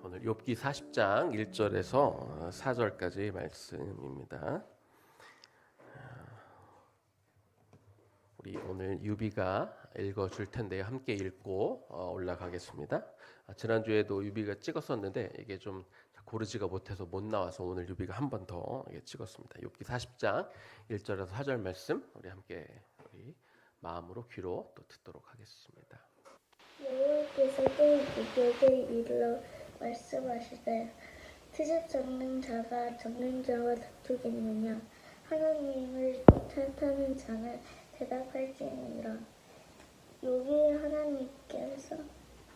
오늘 욥기 40장 1절에서 4절까지 말씀입니다. 우리 오늘 유비가 읽어줄 텐데요. 함께 읽고 올라가겠습니다. 지난주에도 유비가 찍었었는데 이게 좀 고르지가 못해서 못 나와서 오늘 유비가 한 번 더 찍었습니다. 욥기 40장 1절에서 4절 말씀 우리 함께 우리 마음으로 귀로 또 듣도록 하겠습니다. 여호와께서 또 유비에게 이르러 말씀하시되 트집 잡는 자가 잡는 자와 다투겠느냐 하나님을 탓하는 자는 대답할지니라. 욥이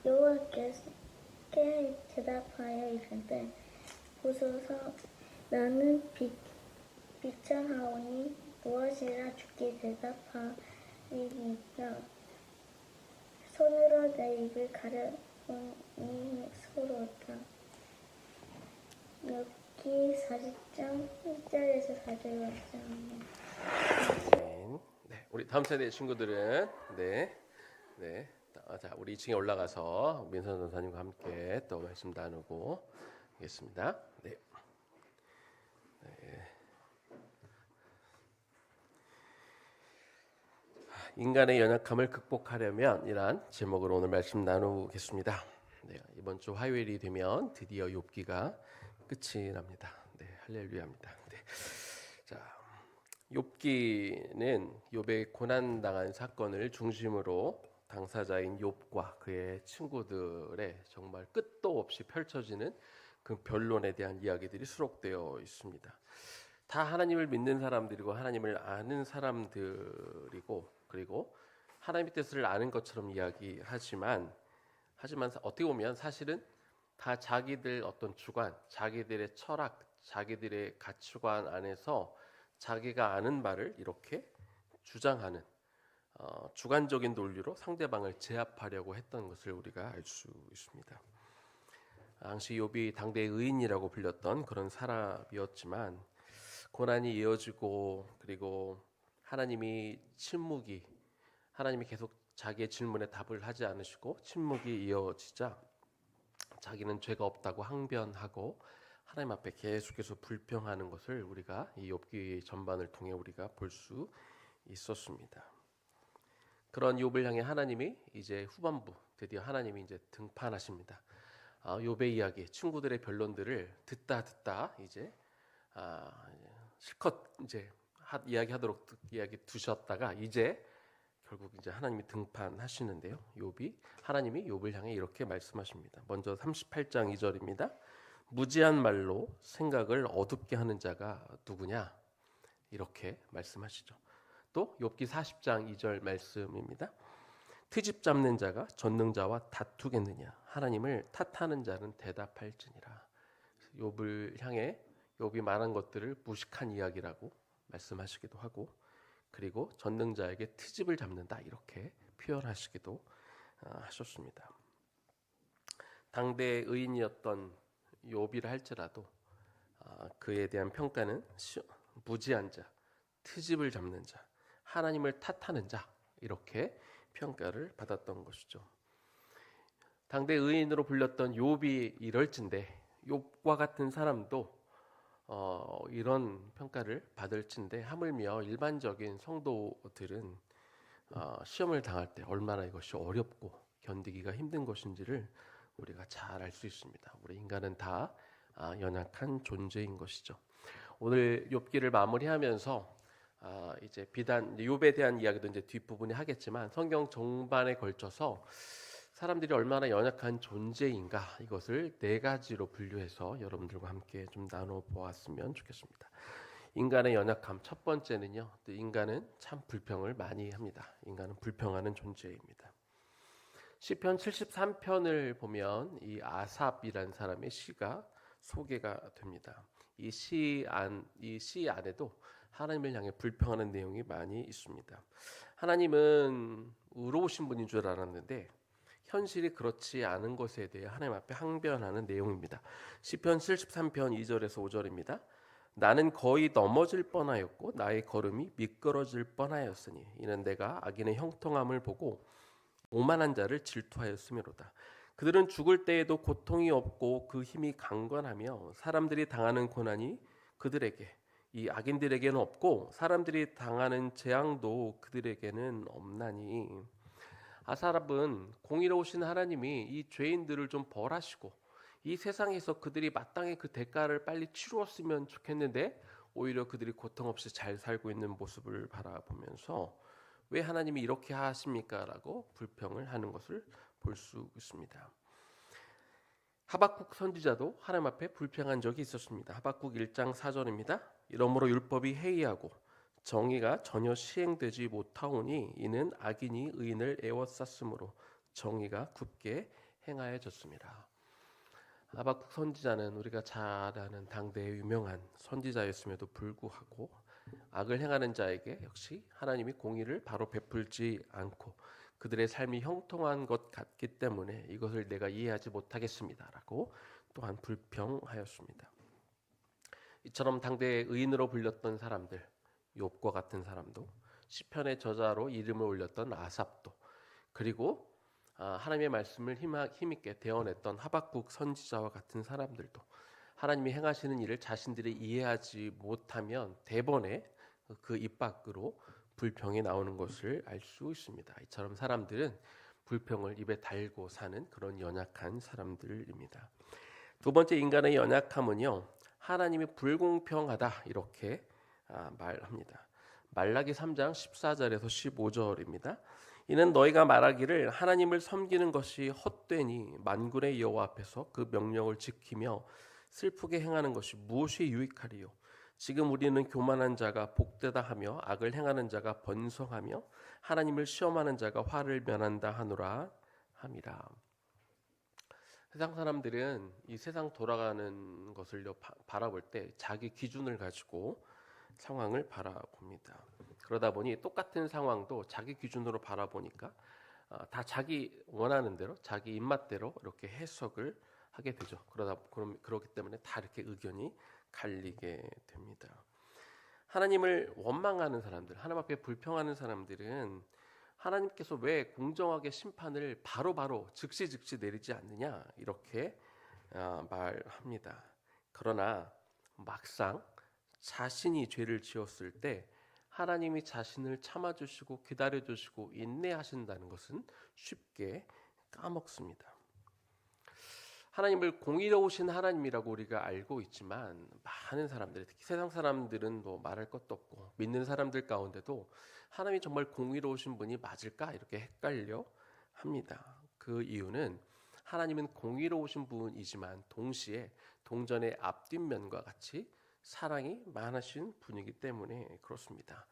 여호와께서 대답하여 이르되 보소서 나는 비천하오니 무엇이라 주께 대답하리이까 손으로 내 입을 가려보니 서로다. 욥기 40장 1절에서 4절 말씀입니다. 네, 우리 다음 세대 친구들은 자, 우리 2층에 올라가서 민선 전사님과 함께 또 말씀 나누고 하겠습니다. 네. 인간의 연약함을 극복하려면 이란 제목으로 오늘 말씀 나누겠습니다. 네, 이번 주 화요일이 되면 드디어 욥기가 끝이 납니다. 네, 할렐루야입니다. 네. 자, 욥기는 욥의 고난 당한 사건을 중심으로 당사자인 욥과 그의 친구들의 정말 끝도 없이 펼쳐지는 그 변론에 대한 이야기들이 수록되어 있습니다. 다 하나님을 믿는 사람들이고 하나님을 아는 사람들이고 그리고 하나님의 뜻을 아는 것처럼 이야기하지만 어떻게 보면 사실은 다 자기들 어떤 주관, 자기들의 철학, 자기들의 가치관 안에서 자기가 아는 바를 이렇게 주장하는 주관적인 논리로 상대방을 제압하려고 했던 것을 우리가 알 수 있습니다. 당시 욥이 당대의 의인이라고 불렸던 그런 사람이었지만 고난이 이어지고 그리고 하나님이 계속 자기의 질문에 답을 하지 않으시고 침묵이 이어지자 자기는 죄가 없다고 항변하고 하나님 앞에 계속해서 불평하는 것을 우리가 이 욥기 전반을 통해 우리가 볼 수 있었습니다. 그런 욥을 향해 하나님이 이제 후반부 드디어 하나님이 이제 등판하십니다. 욥의 이야기, 친구들의 변론들을 듣다 이제 실컷 이제 이야기하도록 이야기 두셨다가 이제 결국 이제 하나님이 등판하시는데요. 하나님이 욥을 향해 이렇게 말씀하십니다. 먼저 38장 2절입니다. 무지한 말로 생각을 어둡게 하는 자가 누구냐? 이렇게 말씀하시죠. 또 욥기 40장 2절 말씀입니다. 트집 잡는 자가 전능자와 다투겠느냐? 하나님을 탓하는 자는 대답할지니라. 욥을 향해 욥이 말한 것들을 무식한 이야기라고 말씀하시기도 하고 그리고 전능자에게 트집을 잡는다 이렇게 표현하시기도 하셨습니다. 당대의 의인이었던 욥이라 할지라도 그에 대한 평가는 무지한 자, 트집을 잡는 자, 하나님을 탓하는 자 이렇게 평가를 받았던 것이죠. 당대 의인으로 불렸던 욥이 이럴진데 욥과 같은 사람도 이런 평가를 받을진데 하물며 일반적인 성도들은 시험을 당할 때 얼마나 이것이 어렵고 견디기가 힘든 것인지를 우리가 잘 알 수 있습니다. 우리 인간은 다 연약한 존재인 것이죠. 오늘 욥기를 마무리하면서 이제 비단 욥에 대한 이야기도 이제 뒷부분에 하겠지만 성경 전반에 걸쳐서 사람들이 얼마나 연약한 존재인가 이것을 네 가지로 분류해서 여러분들과 함께 좀 나눠 보았으면 좋겠습니다. 인간의 연약함 첫 번째는요. 인간은 참 불평을 많이 합니다. 인간은 불평하는 존재입니다. 시편 73편을 보면 이 아삽이라는 사람의 시가 소개가 됩니다. 이 시 안에도 하나님을 향해 불평하는 내용이 많이 있습니다. 하나님은 의로우신 분인 줄 알았는데 현실이 그렇지 않은 것에 대해 하나님 앞에 항변하는 내용입니다. 시편 73편 2절에서 5절입니다. 나는 거의 넘어질 뻔하였고 나의 걸음이 미끄러질 뻔하였으니 이는 내가 악인의 형통함을 보고 오만한 자를 질투하였음이로다. 그들은 죽을 때에도 고통이 없고 그 힘이 강건하며 사람들이 당하는 고난이 그들에게 이 악인들에게는 없고 사람들이 당하는 재앙도 그들에게는 없나니. 아사랍은 공의로우신 하나님이 이 죄인들을 좀 벌하시고 이 세상에서 그들이 마땅히 그 대가를 빨리 치루었으면 좋겠는데 오히려 그들이 고통 없이 잘 살고 있는 모습을 바라보면서 왜 하나님이 이렇게 하십니까? 라고 불평을 하는 것을 볼 수 있습니다. 하박국 선지자도 하나님 앞에 불평한 적이 있었습니다. 하박국 1장 4절입니다. 이러므로 율법이 해이하고 정의가 전혀 시행되지 못하오니 이는 악인이 의인을 애워쌌으므로 정의가 굳게 행하여졌습니다. 하박국 선지자는 우리가 잘 아는 당대의 유명한 선지자였음에도 불구하고 악을 행하는 자에게 역시 하나님이 공의를 바로 베풀지 않고 그들의 삶이 형통한 것 같기 때문에 이것을 내가 이해하지 못하겠습니다라고 또한 불평하였습니다. 이처럼 당대의 의인으로 불렸던 사람들, 욥과 같은 사람도, 시편의 저자로 이름을 올렸던 아삽도, 그리고 하나님의 말씀을 힘있게 대언했던 하박국 선지자와 같은 사람들도 하나님이 행하시는 일을 자신들이 이해하지 못하면 대번에 그 입 밖으로 불평이 나오는 것을 알 수 있습니다. 이처럼 사람들은 불평을 입에 달고 사는 그런 연약한 사람들입니다. 두 번째, 인간의 연약함은요, 하나님이 불공평하다 이렇게 말합니다. 말라기 3장 14절에서 15절입니다. 이는 너희가 말하기를 하나님을 섬기는 것이 헛되니 만군의 여호와 앞에서 그 명령을 지키며 슬프게 행하는 것이 무엇이 유익하리요. 지금 우리는 교만한 자가 복되다 하며 악을 행하는 자가 번성하며 하나님을 시험하는 자가 화를 면한다 하노라 함이라. 세상 사람들은 이 세상 돌아가는 것을 바라볼 때 자기 기준을 가지고 상황을 바라봅니다. 그러다 보니 똑같은 상황도 자기 기준으로 바라보니까 다 자기 원하는 대로, 자기 입맛대로 이렇게 해석을 하게 되죠. 그렇기 때문에 다 이렇게 의견이 갈리게 됩니다. 하나님을 원망하는 사람들, 하나님 앞에 불평하는 사람들은 하나님께서 왜 공정하게 심판을 바로바로 즉시 내리지 않느냐 이렇게 말합니다. 그러나 막상 자신이 죄를 지었을 때 하나님이 자신을 참아주시고 기다려주시고 인내하신다는 것은 쉽게 까먹습니다. 하나님을 공의로우신 하나님이라고 우리가 알고 있지만 많은 사람들, 특히 세상 사람들은 뭐 말할 것도 없고 믿는 사람들 가운데도 하나님이 정말 공의로우신 분이 맞을까 이렇게 헷갈려 합니다. 그 이유는 하나님은 공의로우신 분이지만 동시에 동전의 앞뒷면과 같이 사랑이 많으신 분이기 때문에 그렇습니다.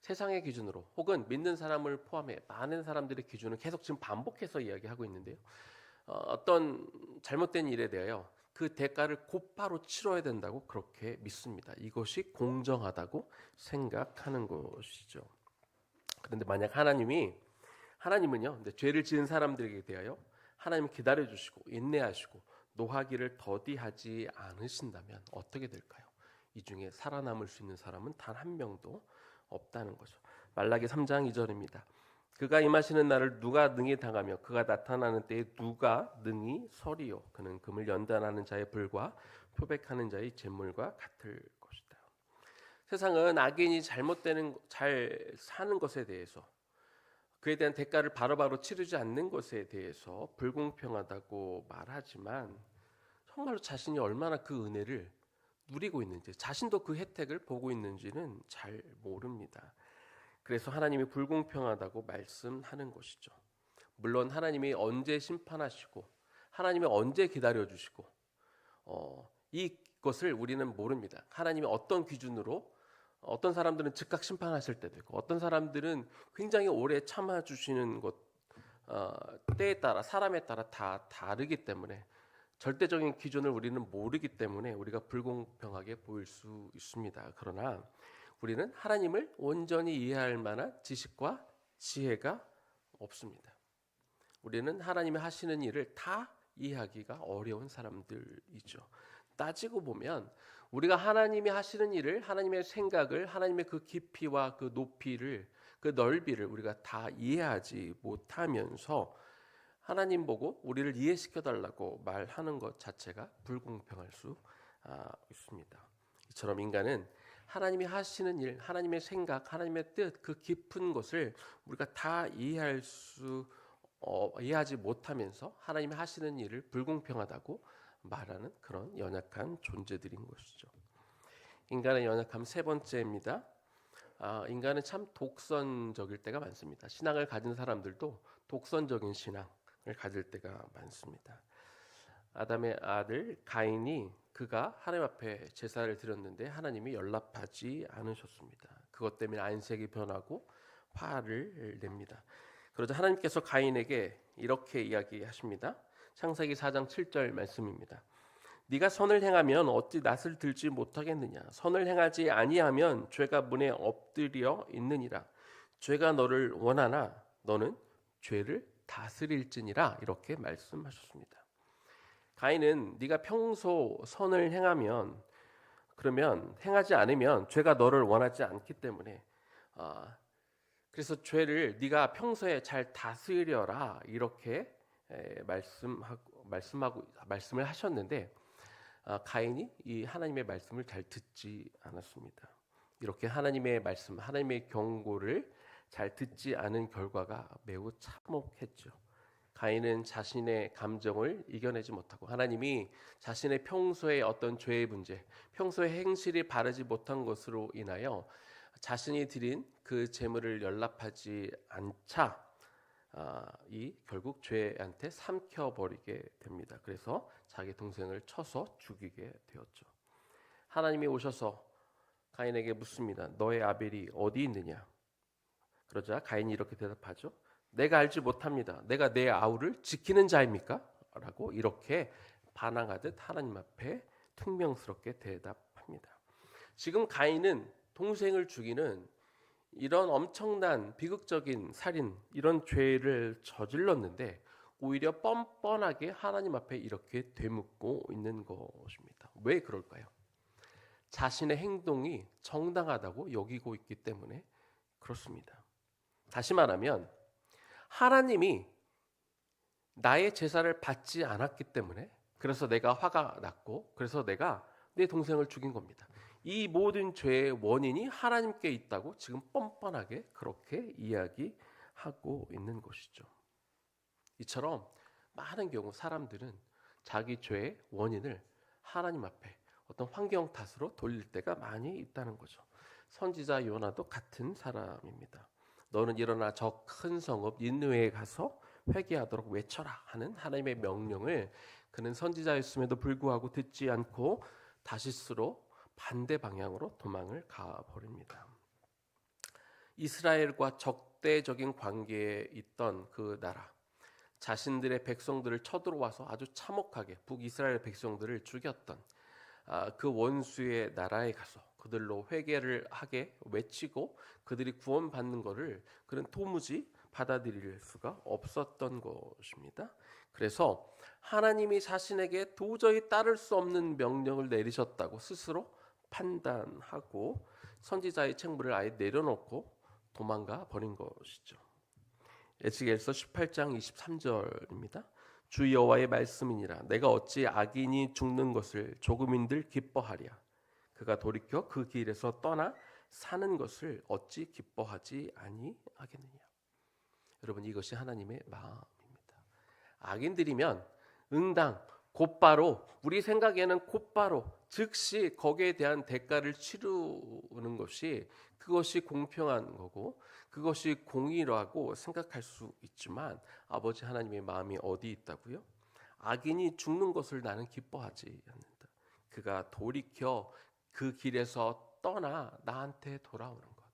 세상의 기준으로 혹은 믿는 사람을 포함해 많은 사람들의 기준을 계속 지금 반복해서 이야기하고 있는데요. 어떤 잘못된 일에 대하여 그 대가를 곧바로 치러야 된다고 그렇게 믿습니다. 이것이 공정하다고 생각하는 것이죠. 그런데 만약 하나님은요, 죄를 지은 사람들에게 대하여 하나님 기다려주시고 인내하시고 노하기를 더디하지 않으신다면 어떻게 될까요? 이 중에 살아남을 수 있는 사람은 단 한 명도 없다는 거죠. 말라기 3장 2절입니다. 그가 임하시는 날을 누가 능히 당하며 그가 나타나는 때에 누가 능히 서리요. 그는 금을 연단하는 자의 불과 표백하는 자의 재물과 같을 것이다. 세상은 악인이 잘 사는 것에 대해서 그에 대한 대가를 바로바로 치르지 않는 것에 대해서 불공평하다고 말하지만 정말로 자신이 얼마나 그 은혜를 누리고 있는지, 자신도 그 혜택을 보고 있는지는 잘 모릅니다. 그래서 하나님이 불공평하다고 말씀하는 것이죠. 물론 하나님이 언제 심판하시고 하나님이 언제 기다려주시고 이것을 우리는 모릅니다. 하나님이 어떤 기준으로 어떤 사람들은 즉각 심판하실 때도 있고 어떤 사람들은 굉장히 오래 참아주시는 것 때에 따라 사람에 따라 다 다르기 때문에 절대적인 기준을 우리는 모르기 때문에 우리가 불공평하게 보일 수 있습니다. 그러나 우리는 하나님을 온전히 이해할 만한 지식과 지혜가 없습니다. 우리는 하나님이 하시는 일을 다 이해하기가 어려운 사람들이죠. 따지고 보면 우리가 하나님이 하시는 일을, 하나님의 생각을, 하나님의 그 깊이와 그 높이를, 그 넓이를 우리가 다 이해하지 못하면서 하나님 보고 우리를 이해시켜 달라고 말하는 것 자체가 불공평할 수 있습니다. 이처럼 인간은 하나님이 하시는 일, 하나님의 생각, 하나님의 뜻, 그 깊은 것을 우리가 다 이해하지 못하면서 하나님이 하시는 일을 불공평하다고 말하는 그런 연약한 존재들인 것이죠. 인간의 연약함 세 번째입니다. 인간은 참 독선적일 때가 많습니다. 신앙을 가진 사람들도 독선적인 신앙을 가질 때가 많습니다. 아담의 아들 가인이 그가 하나님 앞에 제사를 드렸는데 하나님이 연락하지 않으셨습니다. 그것 때문에 안색이 변하고 화를 냅니다. 그러자 하나님께서 가인에게 이렇게 이야기하십니다. 창세기 4장 7절 말씀입니다. 네가 선을 행하면 어찌 낫을 들지 못하겠느냐. 선을 행하지 아니하면 죄가 문에 엎드려 있느니라. 죄가 너를 원하나 너는 죄를 다스릴지니라. 이렇게 말씀하셨습니다. 가인은 네가 평소 선을 행하면 그러면 행하지 않으면 죄가 너를 원하지 않기 때문에 그래서 죄를 네가 평소에 잘 다스려라 이렇게 말씀을 하셨는데 가인이 이 하나님의 말씀을 잘 듣지 않았습니다. 이렇게 하나님의 말씀, 하나님의 경고를 잘 듣지 않은 결과가 매우 참혹했죠. 가인은 자신의 감정을 이겨내지 못하고 하나님이 자신의 평소의 어떤 죄의 문제, 평소의 행실이 바르지 못한 것으로 인하여 자신이 드린 그 제물을 연락하지 않자 결국 죄한테 삼켜버리게 됩니다. 그래서 자기 동생을 쳐서 죽이게 되었죠. 하나님이 오셔서 가인에게 묻습니다. 너의 아벨이 어디 있느냐? 그러자 가인이 이렇게 대답하죠. 내가 알지 못합니다. 내가 내 아우를 지키는 자입니까? 라고 이렇게 반항하듯 하나님 앞에 퉁명스럽게 대답합니다. 지금 가인은 동생을 죽이는 이런 엄청난 비극적인 살인, 이런 죄를 저질렀는데 오히려 뻔뻔하게 하나님 앞에 이렇게 되묻고 있는 것입니다. 왜 그럴까요? 자신의 행동이 정당하다고 여기고 있기 때문에 그렇습니다. 다시 말하면 하나님이 나의 제사를 받지 않았기 때문에 그래서 내가 화가 났고 그래서 내가 내 동생을 죽인 겁니다. 이 모든 죄의 원인이 하나님께 있다고 지금 뻔뻔하게 그렇게 이야기하고 있는 것이죠. 이처럼 많은 경우 사람들은 자기 죄의 원인을 하나님 앞에 어떤 환경 탓으로 돌릴 때가 많이 있다는 거죠. 선지자 요나도 같은 사람입니다. 너는 일어나 저 큰 성읍 니느웨에 가서 회개하도록 외쳐라 하는 하나님의 명령을 그는 선지자였음에도 불구하고 듣지 않고 다시스로 반대 방향으로 도망을 가버립니다. 이스라엘과 적대적인 관계에 있던 그 나라, 자신들의 백성들을 쳐들어와서 아주 참혹하게 북이스라엘 백성들을 죽였던 그 원수의 나라에 가서 그들로 회개를 하게 외치고 그들이 구원받는 것을 그는 도무지 받아들일 수가 없었던 것입니다. 그래서 하나님이 자신에게 도저히 따를 수 없는 명령을 내리셨다고 스스로 판단하고 선지자의 책무를 아예 내려놓고 도망가 버린 것이죠. 에스겔서 18장 23절입니다. 주 여호와의 말씀이니라. 내가 어찌 악인이 죽는 것을 조금인들 기뻐하랴. 그가 돌이켜 그 길에서 떠나 사는 것을 어찌 기뻐하지 아니하겠느냐. 여러분, 이것이 하나님의 마음입니다. 악인들이면 응당 곧바로, 우리 생각에는 곧바로 즉시 거기에 대한 대가를 치르는 것이 그것이 공평한 거고 그것이 공의라고 생각할 수 있지만 아버지 하나님의 마음이 어디 있다고요? 악인이 죽는 것을 나는 기뻐하지 않는다. 그가 돌이켜 그 길에서 떠나 나한테 돌아오는 것.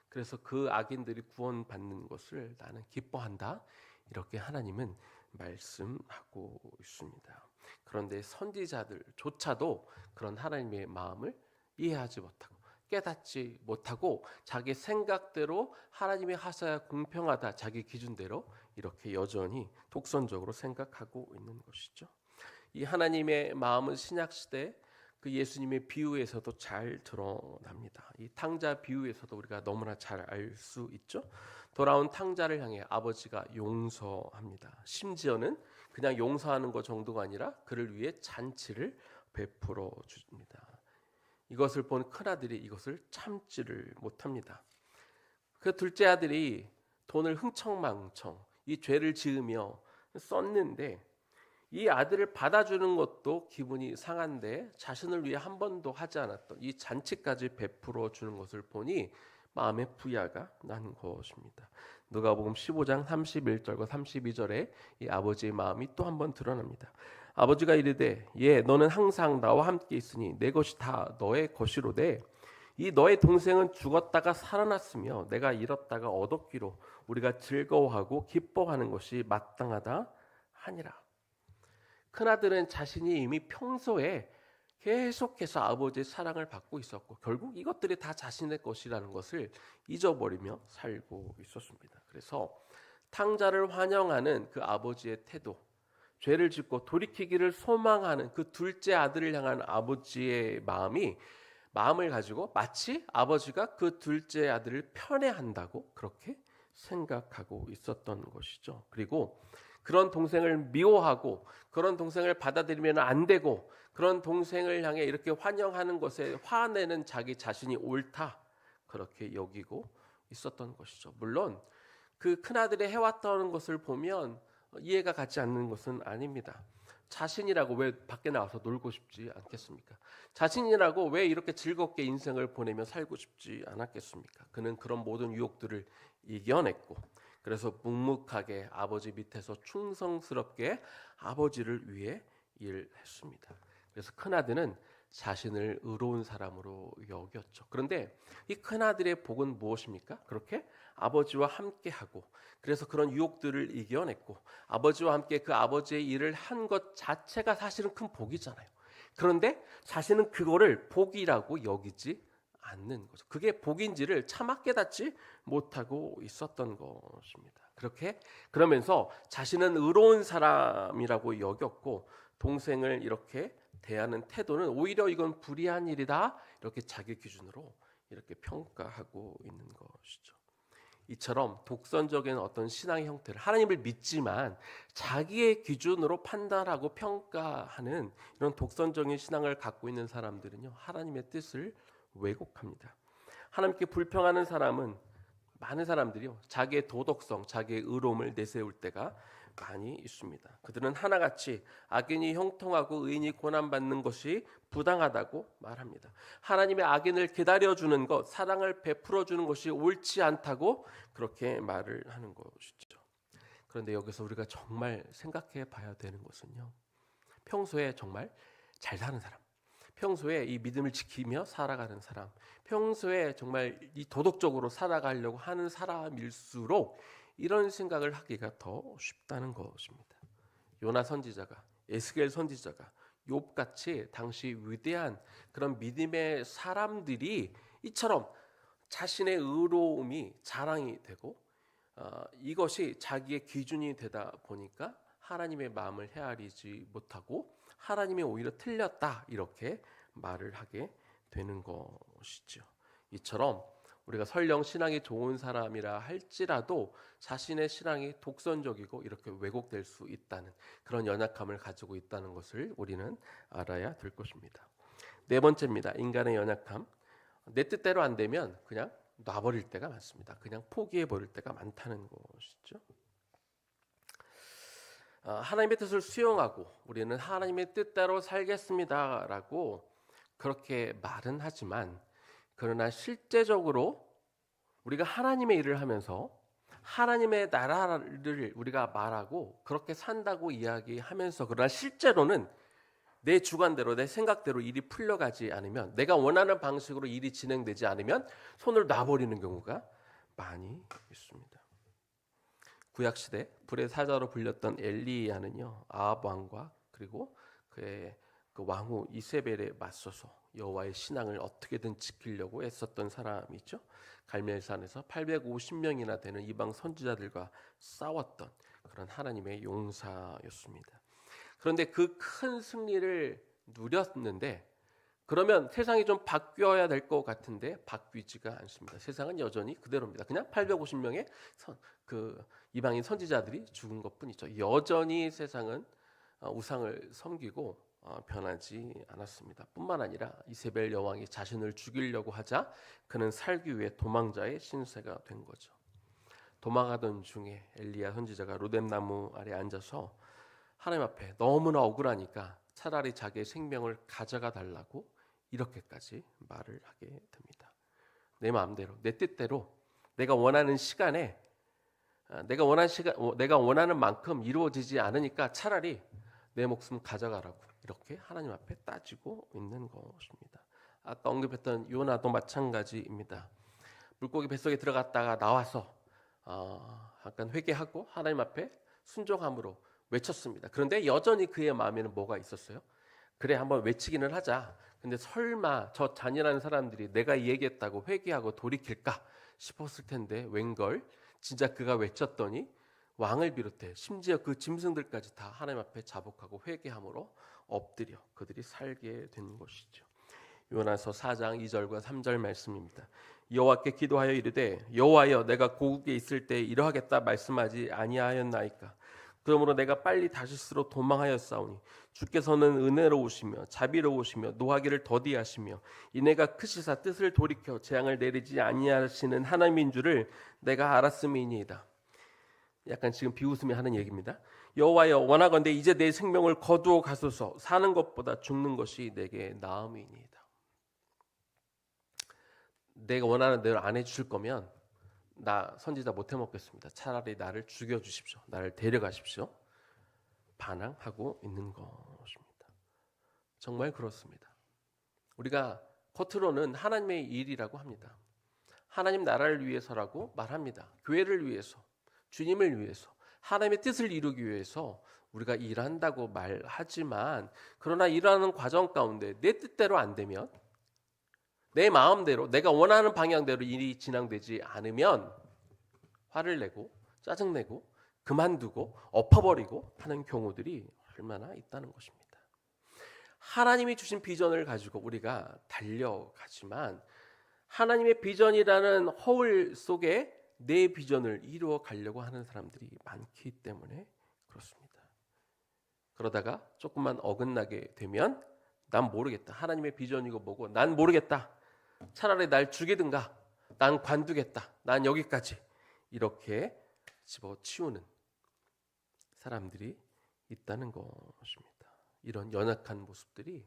그래서 그 악인들이 구원받는 것을 나는 기뻐한다. 이렇게 하나님은 말씀하고 있습니다. 그런데 선지자들조차도 그런 하나님의 마음을 이해하지 못하고 깨닫지 못하고 자기 생각대로 하나님의 하사야 공평하다 자기 기준대로 이렇게 여전히 독선적으로 생각하고 있는 것이죠. 이 하나님의 마음은 신약시대 그 예수님의 비유에서도 잘 드러납니다. 이 탕자 비유에서도 우리가 너무나 잘 알 수 있죠. 돌아온 탕자를 향해 아버지가 용서합니다. 심지어는 그냥 용서하는 것 정도가 아니라 그를 위해 잔치를 베풀어 줍니다. 이것을 본 큰아들이 이것을 참지를 못합니다. 그 둘째 아들이 돈을 흥청망청 이 죄를 지으며 썼는데 이 아들을 받아주는 것도 기분이 상한데 자신을 위해 한 번도 하지 않았던 이 잔치까지 베풀어 주는 것을 보니 마음에 부야가 난 것입니다. 누가복음 15장 31절과 32절에 이 아버지의 마음이 또 한 번 드러납니다. 아버지가 이르되 너는 항상 나와 함께 있으니 내 것이 다 너의 것이로되 이 너의 동생은 죽었다가 살아났으며 내가 잃었다가 얻었기로 우리가 즐거워하고 기뻐하는 것이 마땅하다 하니라. 큰아들은 자신이 이미 평소에 계속해서 아버지의 사랑을 받고 있었고 결국 이것들이 다 자신의 것이라는 것을 잊어버리며 살고 있었습니다. 그래서 탕자를 환영하는 그 아버지의 태도, 죄를 짓고 돌이키기를 소망하는 그 둘째 아들을 향한 아버지의 마음을 가지고 마치 아버지가 그 둘째 아들을 편애한다고 그렇게 생각하고 있었던 것이죠. 그리고 그런 동생을 미워하고 그런 동생을 받아들이면 안 되고 그런 동생을 향해 이렇게 환영하는 것에 화내는 자기 자신이 옳다 그렇게 여기고 있었던 것이죠. 물론 그 큰아들이 해왔던 것을 보면 이해가 가지 않는 것은 아닙니다. 자신이라고 왜 밖에 나와서 놀고 싶지 않겠습니까? 자신이라고 왜 이렇게 즐겁게 인생을 보내며 살고 싶지 않았겠습니까? 그는 그런 모든 유혹들을 이겨냈고 그래서 묵묵하게 아버지 밑에서 충성스럽게 아버지를 위해 일했습니다. 그래서 큰아들은 자신을 의로운 사람으로 여겼죠. 그런데 이 큰아들의 복은 무엇입니까? 그렇게 아버지와 함께하고 그래서 그런 유혹들을 이겨냈고 아버지와 함께 그 아버지의 일을 한 것 자체가 사실은 큰 복이잖아요. 그런데 자신은 그거를 복이라고 여기지 않는 거죠. 그게 복인지를 차마 깨닫지 못하고 있었던 것입니다. 그러면서 자신은 의로운 사람이라고 여겼고 동생을 이렇게 대하는 태도는 오히려 이건 불의한 일이다 이렇게 자기 기준으로 이렇게 평가하고 있는 것이죠. 이처럼 독선적인 어떤 신앙의 형태를 하나님을 믿지만 자기의 기준으로 판단하고 평가하는 이런 독선적인 신앙을 갖고 있는 사람들은요 하나님의 뜻을 왜곡합니다. 하나님께 불평하는 사람은 많은 사람들이요 자기의 도덕성, 자기의 의로움을 내세울 때가 많이 있습니다. 그들은 하나같이 악인이 형통하고 의인이 고난받는 것이 부당하다고 말합니다. 하나님의 악인을 기다려주는 것, 사랑을 베풀어주는 것이 옳지 않다고 그렇게 말을 하는 것이죠. 그런데 여기서 우리가 정말 생각해 봐야 되는 것은요. 평소에 정말 잘 사는 사람, 평소에 이 믿음을 지키며 살아가는 사람, 평소에 정말 이 도덕적으로 살아가려고 하는 사람일수록 이런 생각을 하기가 더 쉽다는 것입니다. 요나 선지자가, 에스겔 선지자가, 욥같이 당시 위대한 그런 믿음의 사람들이 이처럼 자신의 의로움이 자랑이 되고 이것이 자기의 기준이 되다 보니까 하나님의 마음을 헤아리지 못하고 하나님이 오히려 틀렸다 이렇게 말을 하게 되는 것이죠. 이처럼 우리가 설령 신앙이 좋은 사람이라 할지라도 자신의 신앙이 독선적이고 이렇게 왜곡될 수 있다는 그런 연약함을 가지고 있다는 것을 우리는 알아야 될 것입니다. 네 번째입니다. 인간의 연약함. 내 뜻대로 안 되면 그냥 놔버릴 때가 많습니다. 그냥 포기해버릴 때가 많다는 것이죠. 하나님의 뜻을 수용하고 우리는 하나님의 뜻대로 살겠습니다라고 그렇게 말은 하지만 그러나 실제적으로 우리가 하나님의 일을 하면서 하나님의 나라를 우리가 말하고 그렇게 산다고 이야기하면서 그러나 실제로는 내 주관대로 내 생각대로 일이 풀려가지 않으면 내가 원하는 방식으로 일이 진행되지 않으면 손을 놔버리는 경우가 많이 있습니다. 구약시대 불의 사자로 불렸던 엘리야는요 아합 왕과 그리고 그의 그 왕후 이세벨에 맞서서 여호와의 신앙을 어떻게든 지키려고 애썼던 사람이죠. 갈멜산에서 850명이나 되는 이방 선지자들과 싸웠던 그런 하나님의 용사였습니다. 그런데 그 큰 승리를 누렸는데 그러면 세상이 좀 바뀌어야 될 것 같은데 바뀌지가 않습니다. 세상은 여전히 그대로입니다. 그냥 850명의 이방인 선지자들이 죽은 것뿐이죠. 여전히 세상은 우상을 섬기고 변하지 않았습니다. 뿐만 아니라 이세벨 여왕이 자신을 죽이려고 하자 그는 살기 위해 도망자의 신세가 된 거죠. 도망하던 중에 엘리야 선지자가 로뎀나무 아래 앉아서 하나님 앞에 너무나 억울하니까 차라리 자기의 생명을 가져가 달라고 이렇게까지 말을 하게 됩니다. 내 마음대로, 내 뜻대로, 내가 원하는 시간에, 내가 원하는 만큼 이루어지지 않으니까 차라리 내 목숨 가져가라고 이렇게 하나님 앞에 따지고 있는 것입니다. 아까 언급했던 요나도 마찬가지입니다. 물고기 뱃속에 들어갔다가 나와서 약간 회개하고 하나님 앞에 순종함으로 외쳤습니다. 그런데 여전히 그의 마음에는 뭐가 있었어요? 그래, 한번 외치기는 하자. 근데 설마 저 잔인한 사람들이 내가 얘기했다고 회개하고 돌이킬까 싶었을 텐데 웬걸 진짜 그가 외쳤더니 왕을 비롯해 심지어 그 짐승들까지 다 하나님 앞에 자복하고 회개함으로 엎드려 그들이 살게 된 것이죠. 요나서 4장 2절과 3절 말씀입니다. 여호와께 기도하여 이르되 여호와여 내가 고국에 있을 때 이러하겠다 말씀하지 아니하였나이까. 그러므로 내가 빨리 다시스로 도망하였사오니 주께서는 은혜로우시며 자비로우시며 노하기를 더디하시며 이내가 크시사 뜻을 돌이켜 재앙을 내리지 아니하시는 하나님인 줄을 내가 알았음이니이다. 약간 지금 비웃으며 하는 얘기입니다. 여호와여 원하건대 이제 내 생명을 거두어 가소서. 사는 것보다 죽는 것이 내게 나음이니이다. 내가 원하는 대로 안 해주실 거면 나 선지자 못 해먹겠습니다. 차라리 나를 죽여주십시오. 나를 데려가십시오. 반항하고 있는 것입니다. 정말 그렇습니다. 우리가 겉으로는 하나님의 일이라고 합니다. 하나님 나라를 위해서라고 말합니다. 교회를 위해서, 주님을 위해서, 하나님의 뜻을 이루기 위해서 우리가 일한다고 말하지만 그러나 일하는 과정 가운데 내 뜻대로 안 되면 내 마음대로 내가 원하는 방향대로 일이 진행되지 않으면 화를 내고 짜증내고 그만두고 엎어버리고 하는 경우들이 얼마나 있다는 것입니다. 하나님이 주신 비전을 가지고 우리가 달려가지만 하나님의 비전이라는 허울 속에 내 비전을 이루어 가려고 하는 사람들이 많기 때문에 그렇습니다. 그러다가 조금만 어긋나게 되면 난 모르겠다. 하나님의 비전이고 뭐고 난 모르겠다. 차라리 날 죽이든가 난 관두겠다. 난 여기까지 이렇게 집어치우는 사람들이 있다는 것입니다. 이런 연약한 모습들이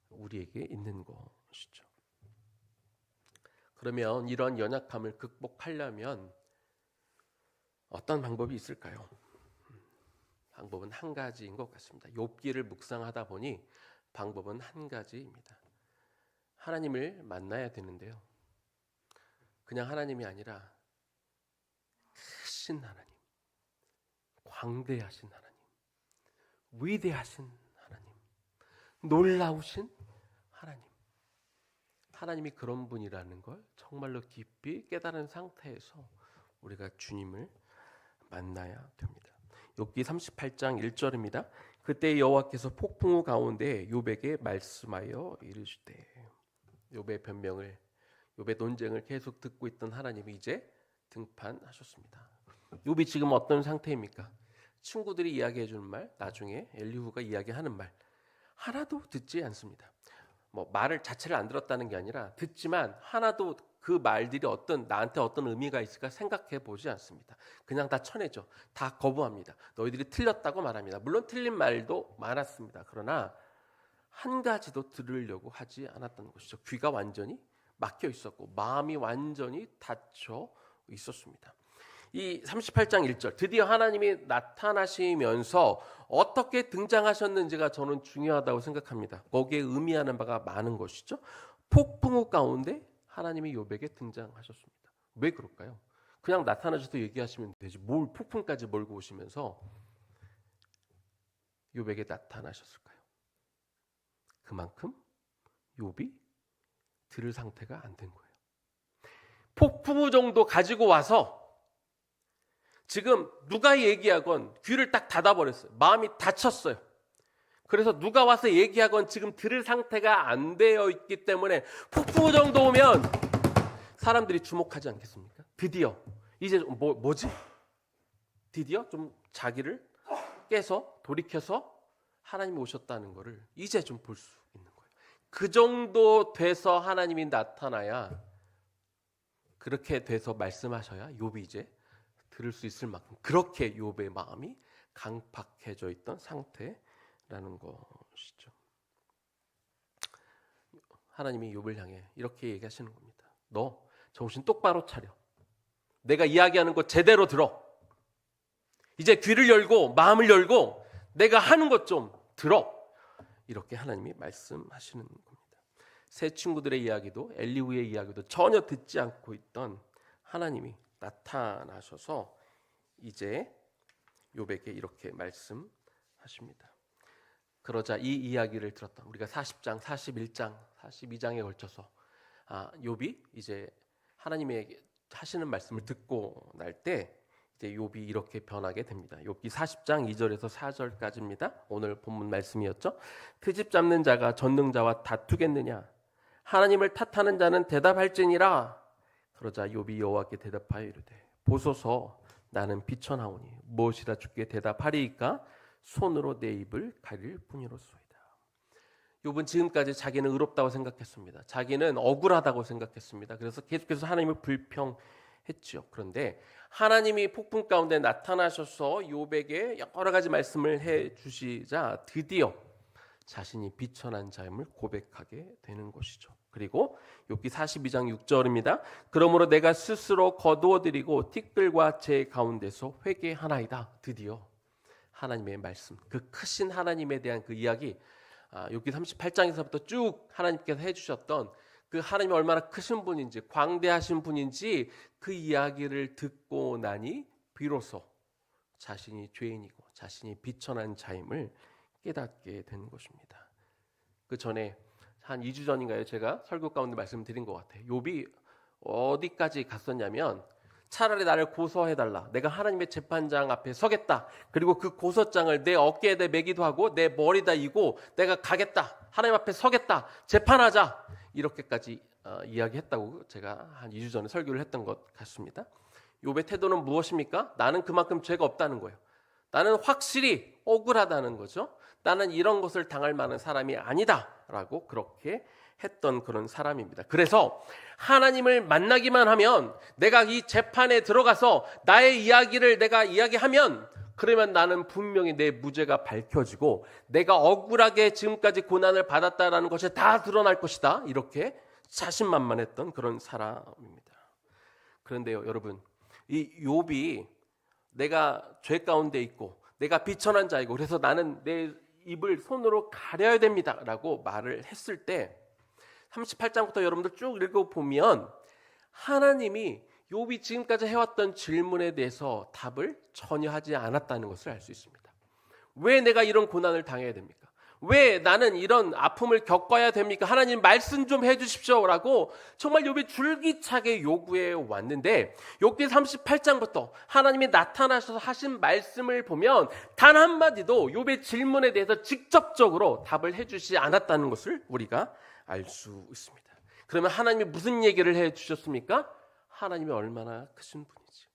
우리에게 있는 것이죠. 그러면 이런 연약함을 극복하려면 어떤 방법이 있을까요? 방법은 한 가지인 것 같습니다. 욥기를 묵상하다 보니 방법은 한 가지입니다. 하나님을 만나야 되는데요. 그냥 하나님이 아니라 크신 하나님, 광대하신 하나님, 위대하신 하나님, 놀라우신 하나님. 하나님이 그런 분이라는 걸 정말로 깊이 깨달은 상태에서 우리가 주님을 만나야 됩니다. 욥기 38장 1절입니다. 그때 여호와께서 폭풍우 가운데 욥에게 말씀하여 이르시되. 욥의 변명을, 욥의 논쟁을 계속 듣고 있던 하나님이 이제 등판하셨습니다. 욥이 지금 어떤 상태입니까? 친구들이 이야기해 주는 말, 나중에 엘리후가 이야기하는 말 하나도 듣지 않습니다. 말을 자체를 안 들었다는 게 아니라 듣지만 하나도 그 말들이 나한테 어떤 의미가 있을까 생각해 보지 않습니다. 그냥 다 쳐내죠. 다 거부합니다. 너희들이 틀렸다고 말합니다. 물론 틀린 말도 많았습니다. 그러나 한 가지도 들으려고 하지 않았던 것이죠. 귀가 완전히 막혀 있었고 마음이 완전히 닫혀 있었습니다. 이 38장 1절 드디어 하나님이 나타나시면서 어떻게 등장하셨는지가 저는 중요하다고 생각합니다. 거기에 의미하는 바가 많은 것이죠. 폭풍우 가운데 하나님이 욥에게 등장하셨습니다. 왜 그럴까요? 그냥 나타나셔서 얘기하시면 되지 뭘 폭풍까지 몰고 오시면서 욥에게 나타나셨을까요? 그만큼 욥이 들을 상태가 안 된 거예요. 폭풍우 정도 가지고 와서 지금 누가 얘기하건 귀를 딱 닫아버렸어요. 마음이 닫혔어요. 그래서 누가 와서 얘기하건 지금 들을 상태가 안 되어 있기 때문에 폭풍우 정도 오면 사람들이 주목하지 않겠습니까? 드디어 이제 뭐지? 드디어 좀 자기를 깨서 돌이켜서 하나님이 오셨다는 것을 이제 좀 볼 수 있는 거예요. 그 정도 돼서 하나님이 나타나야, 그렇게 돼서 말씀하셔야 욥이 이제 들을 수 있을 만큼 그렇게 욥의 마음이 강팍해져 있던 상태라는 것이죠. 하나님이 욥을 향해 이렇게 얘기하시는 겁니다. 너 정신 똑바로 차려. 내가 이야기하는 거 제대로 들어. 이제 귀를 열고 마음을 열고 내가 하는 것 좀 들어. 이렇게 하나님이 말씀하시는 겁니다. 새 친구들의 이야기도 엘리후의 이야기도 전혀 듣지 않고 있던 하나님이 나타나셔서 이제 욥에게 이렇게 말씀하십니다. 그러자 이 이야기를 들었던 우리가 40장, 41장, 42장에 걸쳐서 욥이 이제 하나님의 하시는 말씀을 듣고 날 때 이제 욥이 이렇게 변하게 됩니다. 욥기 40장 2절에서 4절까지입니다. 오늘 본문 말씀이었죠. 트집 잡는 자가 전능자와 다투겠느냐? 하나님을 탓하는 자는 대답할지니라. 그러자 욥이 여호와께 대답하여 이르되 보소서 나는 비천하오니 무엇이라 주께 대답하리이까? 손으로 내 입을 가릴 뿐이로소이다. 욥은 지금까지 자기는 의롭다고 생각했습니다. 자기는 억울하다고 생각했습니다. 그래서 계속해서 하나님을 불평했죠. 그런데 하나님이 폭풍 가운데 나타나셔서 욥에게 여러 가지 말씀을 해주시자 드디어 자신이 비천한 자임을 고백하게 되는 것이죠. 그리고 욥기 42장 6절입니다. 그러므로 내가 스스로 거두어드리고 티끌과 제 가운데서 회개하나이다. 드디어 하나님의 말씀, 그 크신 하나님에 대한 그 이야기, 욥기 38장에서부터 쭉 하나님께서 해주셨던 그 하나님이 얼마나 크신 분인지, 광대하신 분인지 그 이야기를 듣고 나니 비로소 자신이 죄인이고 자신이 비천한 자임을 깨닫게 되는 것입니다. 그 전에 한 2주 전인가요? 제가 설교 가운데 말씀드린 것 같아요. 욥이 어디까지 갔었냐면 차라리 나를 고소해달라. 내가 하나님의 재판장 앞에 서겠다. 그리고 그 고소장을 내 어깨에다 매기도 하고 내 머리다 이고 내가 가겠다. 하나님 앞에 서겠다. 재판하자. 이렇게까지 이야기했다고 제가 한 2주 전에 설교를 했던 것 같습니다. 욥의 태도는 무엇입니까? 나는 그만큼 죄가 없다는 거예요. 나는 확실히 억울하다는 거죠. 나는 이런 것을 당할 만한 사람이 아니다라고 그렇게 했던 그런 사람입니다. 그래서 하나님을 만나기만 하면, 내가 이 재판에 들어가서 나의 이야기를 내가 이야기하면, 그러면 나는 분명히 내 무죄가 밝혀지고 내가 억울하게 지금까지 고난을 받았다라는 것이 다 드러날 것이다. 이렇게 자신만만했던 그런 사람입니다. 그런데요, 여러분, 이 욥이 내가 죄 가운데 있고 내가 비천한 자이고 그래서 나는 내 입을 손으로 가려야 됩니다 라고 말을 했을 때 38장부터 여러분들 쭉 읽어보면 하나님이 욥이 지금까지 해왔던 질문에 대해서 답을 전혀 하지 않았다는 것을 알 수 있습니다. 왜 내가 이런 고난을 당해야 됩니까? 왜 나는 이런 아픔을 겪어야 됩니까? 하나님 말씀 좀 해주십시오 라고 정말 욥이 줄기차게 요구해 왔는데, 욥기 38장부터 하나님이 나타나셔서 하신 말씀을 보면 단 한마디도 욥의 질문에 대해서 직접적으로 답을 해주지 않았다는 것을 우리가 알 수 있습니다. 그러면 하나님이 무슨 얘기를 해주셨습니까? 하나님이 얼마나 크신 분이지,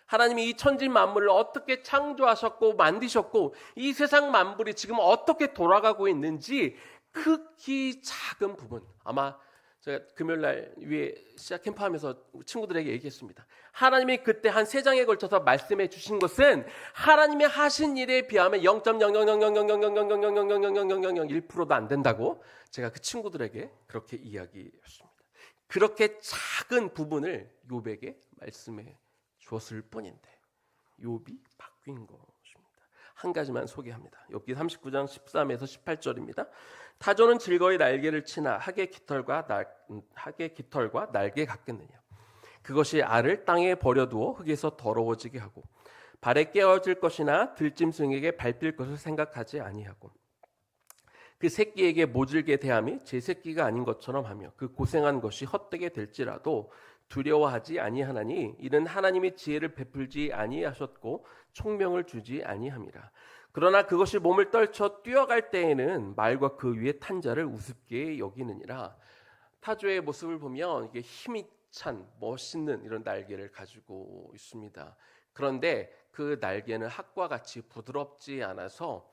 하나님이 이 천지 만물을 어떻게 창조하셨고 만드셨고 이 세상 만물이 지금 어떻게 돌아가고 있는지 극히 작은 부분, 아마 제가 금요일날 위에 시작 캠프하면서 친구들에게 얘기했습니다. 하나님이 그때 한 3장에 걸쳐서 말씀해 주신 것은 하나님이 하신 일에 비하면 0.000000000000001%도 안 된다고 제가 그 친구들에게 그렇게 이야기했습니다. 그렇게 작은 부분을 욥에게 말씀해 주었을 뿐인데 욥이 바뀐 것입니다. 한 가지만 소개합니다. 욥기 39장 13에서 18절입니다. 타조는 즐거이 날개를 치나 학의 깃털과 날개 같겠느냐. 그것이 알을 땅에 버려두어 흙에서 더러워지게 하고 발에 깨어질 것이나 들짐승에게 밟힐 것을 생각하지 아니하고 그 새끼에게 모질게 대함이 제 새끼가 아닌 것처럼 하며 그 고생한 것이 헛되게 될지라도 두려워하지 아니하나니 이는 하나님의 지혜를 베풀지 아니하셨고 총명을 주지 아니함이라. 그러나 그것이 몸을 떨쳐 뛰어갈 때에는 말과 그 위에 탄 자를 우습게 여기느니라. 타조의 모습을 보면 이게 힘이 찬 멋있는 이런 날개를 가지고 있습니다. 그런데 그 날개는 학과 같이 부드럽지 않아서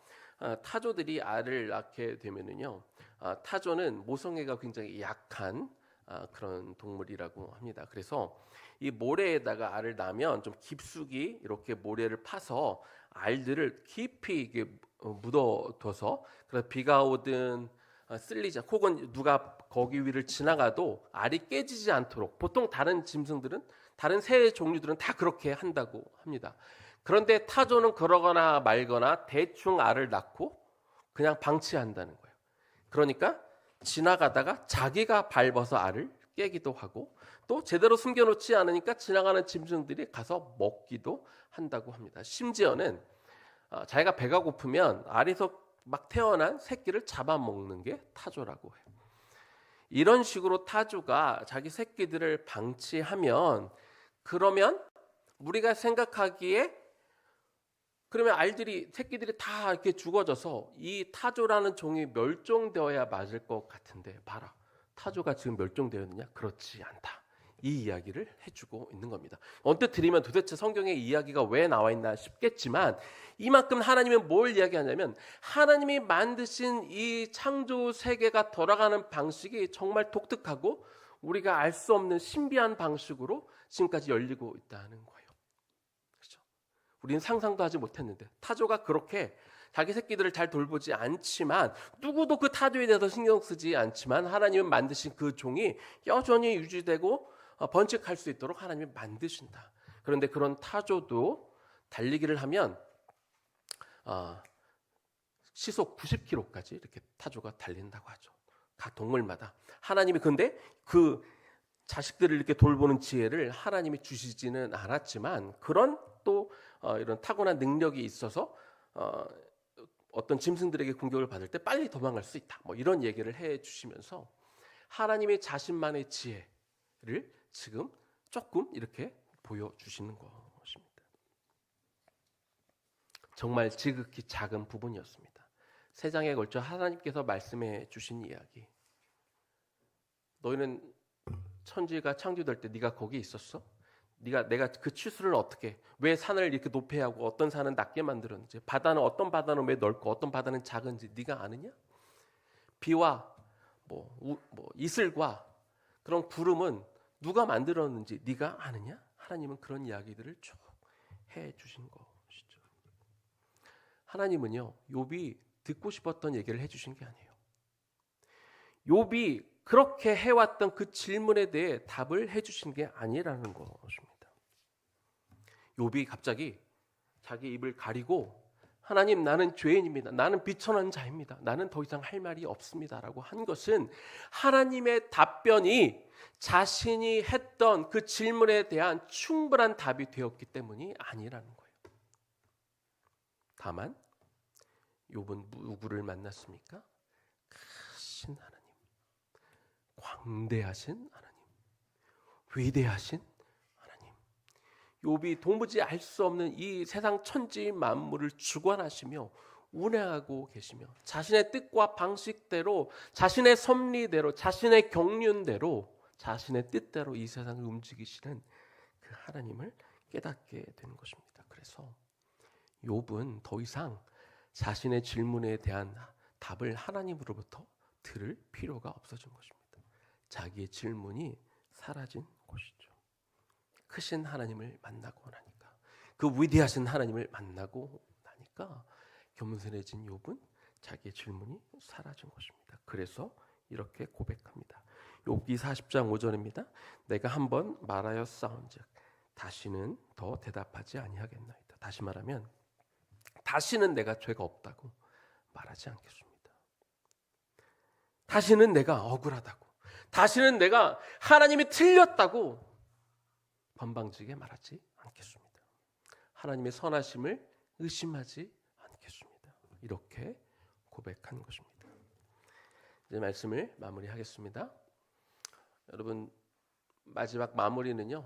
타조들이 알을 낳게 되면은요, 타조는 모성애가 굉장히 약한 그런 동물이라고 합니다. 그래서 이 모래에다가 알을 낳으면 좀 깊숙이 이렇게 모래를 파서 알들을 깊이 이게 묻어둬서 그래서 비가 오든 쓸리지 혹은 누가 거기 위를 지나가도 알이 깨지지 않도록 보통 다른 짐승들은 다른 새 종류들은 다 그렇게 한다고 합니다. 그런데 타조는 그러거나 말거나 대충 알을 낳고 그냥 방치한다는 거예요. 그러니까 지나가다가 자기가 밟아서 알을 깨기도 하고 또 제대로 숨겨놓지 않으니까 지나가는 짐승들이 가서 먹기도 한다고 합니다. 심지어는 자기가 배가 고프면 알에서 막 태어난 새끼를 잡아먹는 게 타조라고 해요. 이런 식으로 타조가 자기 새끼들을 방치하면 그러면 우리가 생각하기에 그러면 새끼들이 다 이렇게 죽어져서 이 타조라는 종이 멸종되어야 맞을 것 같은데 봐라. 타조가 지금 멸종되었느냐? 그렇지 않다. 이 이야기를 해주고 있는 겁니다. 언뜻 들으면 도대체 성경에 이 이야기가 왜 나와 있나 싶겠지만 이만큼 하나님은 뭘 이야기하냐면 하나님이 만드신 이 창조 세계가 돌아가는 방식이 정말 독특하고 우리가 알 수 없는 신비한 방식으로 지금까지 열리고 있다는 거예요. 그렇죠? 우리는 상상도 하지 못했는데 타조가 그렇게 자기 새끼들을 잘 돌보지 않지만 누구도 그 타조에 대해서 신경 쓰지 않지만 하나님은 만드신 그 종이 여전히 유지되고 번식할 수 있도록 하나님이 만드신다. 그런데 그런 타조도 달리기를 하면 시속 90km까지 이렇게 타조가 달린다고 하죠. 각 동물마다. 하나님이 근데 그 자식들을 이렇게 돌보는 지혜를 하나님이 주시지는 않았지만 그런 또 이런 타고난 능력이 있어서 어떤 짐승들에게 공격을 받을 때 빨리 도망갈 수 있다. 뭐 이런 얘기를 해 주시면서 하나님의 자신만의 지혜를 지금 조금 이렇게 보여주시는 것입니다. 정말 지극히 작은 부분이었습니다. 세 장에 걸쳐 하나님께서 말씀해 주신 이야기. 너희는 천지가 창조될 때 네가 거기 있었어? 내가 그 치수를 어떻게 왜 산을 이렇게 높게 하고 어떤 산은 낮게 만들었는지 바다는 어떤 바다는 왜 넓고 어떤 바다는 작은지 네가 아느냐? 비와 이슬과 그런 구름은 누가 만들었는지 네가 아느냐? 하나님은 그런 이야기들을 쭉 해주신 것이죠. 하나님은요 욥이 듣고 싶었던 얘기를 해주신 게 아니에요. 욥이 그렇게 해왔던 그 질문에 대해 답을 해주신 게 아니라는 것입니다. 욥이 갑자기 자기 입을 가리고 하나님 나는 죄인입니다. 나는 비천한 자입니다. 나는 더 이상 할 말이 없습니다라고 한 것은 하나님의 답변이 자신이 했던 그 질문에 대한 충분한 답이 되었기 때문이 아니라는 거예요. 다만 욥은 누구를 만났습니까? 크신 하나님, 광대하신 하나님, 위대하신 하나님. 욥이 도무지 알 수 없는 이 세상 천지 만물을 주관하시며 운행하고 계시며 자신의 뜻과 방식대로 자신의 섭리대로 자신의 경륜대로 자신의 뜻대로 이 세상을 움직이시는 그 하나님을 깨닫게 되는 것입니다. 그래서 욥은 더 이상 자신의 질문에 대한 답을 하나님으로부터 들을 필요가 없어진 것입니다. 자기의 질문이 사라진 것이죠. 크신 하나님을 만나고 나니까 그 위대하신 하나님을 만나고 나니까 겸손해진 욥은 자기의 질문이 사라진 것입니다. 그래서 이렇게 고백합니다. 욥기 40장 5절입니다. 내가 한번 말하여 싸운즉 다시는 더 대답하지 아니하겠나이다. 다시 말하면 다시는 내가 죄가 없다고 말하지 않겠습니다. 다시는 내가 억울하다고 다시는 내가 하나님이 틀렸다고 건방지게 말하지 않겠습니다. 하나님의 선하심을 의심하지 않겠습니다. 이렇게 고백한 것입니다. 이제 말씀을 마무리하겠습니다. 여러분 마지막 마무리는요.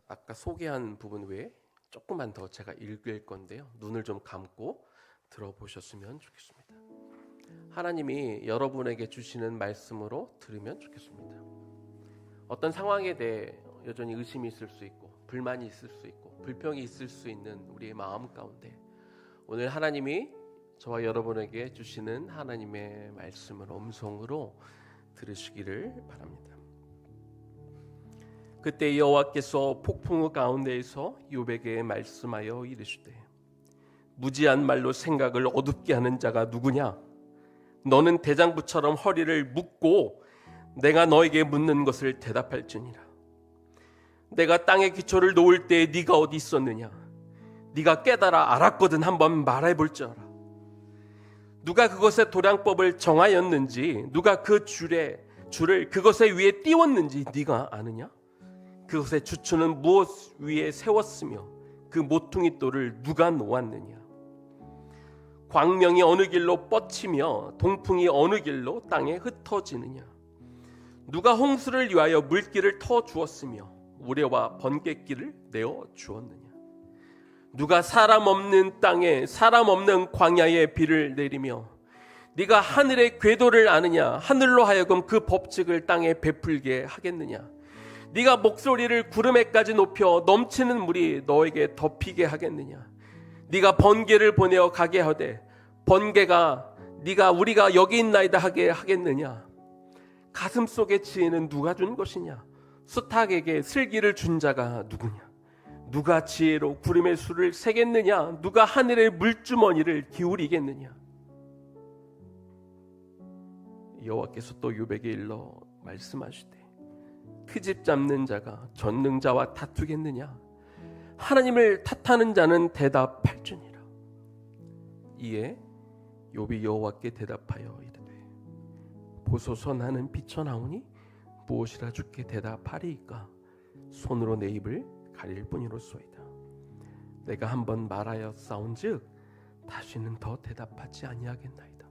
아까 소개한 부분 외에 조금만 더 제가 읽을 건데요. 눈을 좀 감고 들어보셨으면 좋겠습니다. 하나님이 여러분에게 주시는 말씀으로 들으면 좋겠습니다. 어떤 상황에 대해 여전히 의심이 있을 수 있고 불만이 있을 수 있고 불평이 있을 수 있는 우리의 마음 가운데 오늘 하나님이 저와 여러분에게 주시는 하나님의 말씀을 음성으로 들으시기를 바랍니다. 그때 여호와께서 폭풍우 가운데에서 욥에게 말씀하여 이르시되 무지한 말로 생각을 어둡게 하는 자가 누구냐? 너는 대장부처럼 허리를 묶고 내가 너에게 묻는 것을 대답할지니라. 내가 땅의 기초를 놓을 때에 네가 어디 있었느냐? 네가 깨달아 알았거든 한번 말해볼지어라. 누가 그것의 도량법을 정하였는지 누가 그 줄을 그것의 위에 띄웠는지 네가 아느냐? 그것의 주추는 무엇 위에 세웠으며 그 모퉁이 돌을 누가 놓았느냐? 광명이 어느 길로 뻗치며 동풍이 어느 길로 땅에 흩어지느냐? 누가 홍수를 위하여 물길을 터 주었으며 우레와 번갯길을 내어 주었느냐? 누가 사람 없는 땅에 사람 없는 광야에 비를 내리며 네가 하늘의 궤도를 아느냐? 하늘로 하여금 그 법칙을 땅에 베풀게 하겠느냐? 네가 목소리를 구름에까지 높여 넘치는 물이 너에게 덮이게 하겠느냐? 네가 번개를 보내어 가게 하되 번개가 네가 우리가 여기 있나이다 하게 하겠느냐? 가슴 속에 지혜는 누가 준 것이냐? 수탉에게 슬기를 준 자가 누구냐? 누가 지혜로 구름의 수를 세겠느냐? 누가 하늘의 물주머니를 기울이겠느냐? 여호와께서 또 욥에게 일러 말씀하시되 트집 잡는 자가 전능자와 다투겠느냐? 하나님을 탓하는 자는 대답할지니라. 이에 욥이 여호와께 대답하여 이르되 보소서 나는 비쳐나오니 무엇이라 주께 대답하리이까? 손으로 내 입을 가릴 뿐이로소이다. 내가 한번 말하여 싸운즉 다시는 더 대답하지 아니하겠나이다.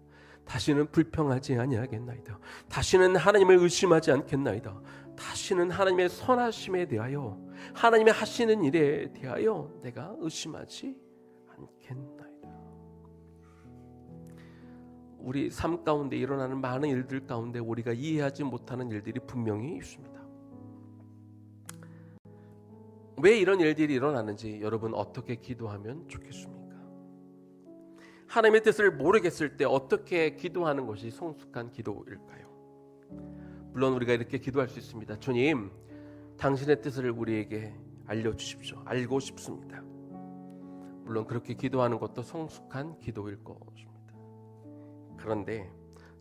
다시는 불평하지 아니하겠나이다. 다시는 하나님을 의심하지 않겠나이다. 다시는 하나님의 선하심에 대하여 하나님의 하시는 일에 대하여 내가 의심하지 않겠나이다. 우리 삶 가운데 일어나는 많은 일들 가운데 우리가 이해하지 못하는 일들이 분명히 있습니다. 왜 이런 일들이 일어나는지 여러분 어떻게 기도하면 좋겠습니까? 하나님의 뜻을 모르겠을 때 어떻게 기도하는 것이 성숙한 기도일까요? 물론 우리가 이렇게 기도할 수 있습니다. 주님, 당신의 뜻을 우리에게 알려주십시오. 알고 싶습니다. 물론 그렇게 기도하는 것도 성숙한 기도일 것입니다. 그런데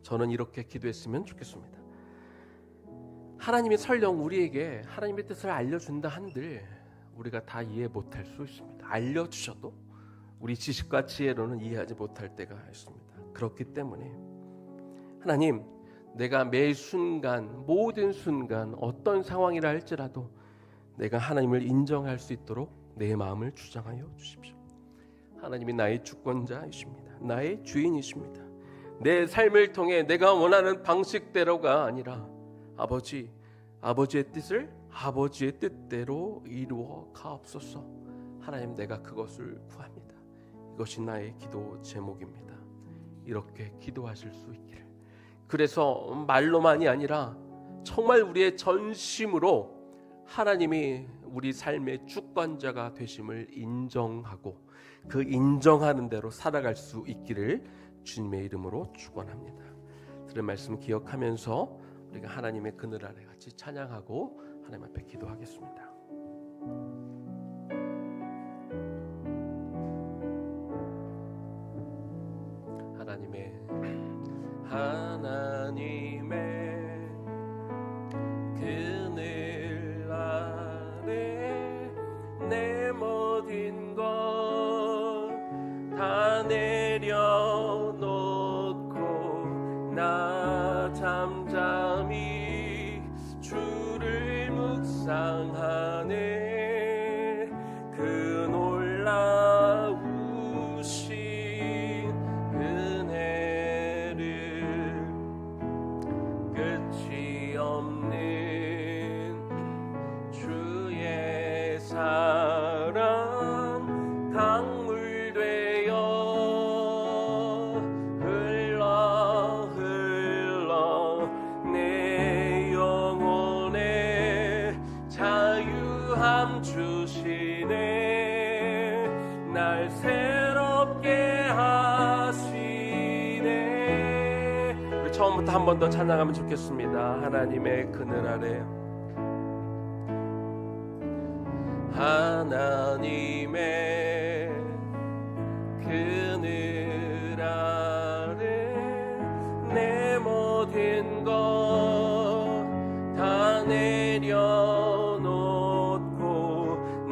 저는 이렇게 기도했으면 좋겠습니다. 하나님이 설령 우리에게 하나님의 뜻을 알려준다 한들 우리가 다 이해 못할 수 있습니다. 알려주셔도 우리 지식과 지혜로는 이해하지 못할 때가 있습니다. 그렇기 때문에 하나님, 내가 매 순간 모든 순간 어떤 상황이라 할지라도 내가 하나님을 인정할 수 있도록 내 마음을 주장하여 주십시오. 하나님이 나의 주권자이십니다. 나의 주인이십니다. 내 삶을 통해 내가 원하는 방식대로가 아니라 아버지의 뜻을 아버지의 뜻대로 이루어 가옵소서. 하나님, 내가 그것을 구합니다. 이것이 나의 기도 제목입니다. 이렇게 기도하실 수 있기를. 그래서 말로만이 아니라 정말 우리의 전심으로 하나님이 우리 삶의 주권자가 되심을 인정하고 그 인정하는 대로 살아갈 수 있기를 주님의 이름으로 축원합니다. 들은 말씀 기억하면서 우리가 하나님의 그늘 아래 같이 찬양하고 하나님 앞에 기도하겠습니다. 하나님의 그늘 아래 내 모든 것 다 내려놓고 나 잠잠히 주를 묵상하네. 그 놀라우신 은혜를 끝이 없는 처음부터 한 번 더 찬양하면 좋겠습니다. 하나님의 그늘 아래, 하나님의 그늘 아래 내 모든 것 다 내려놓고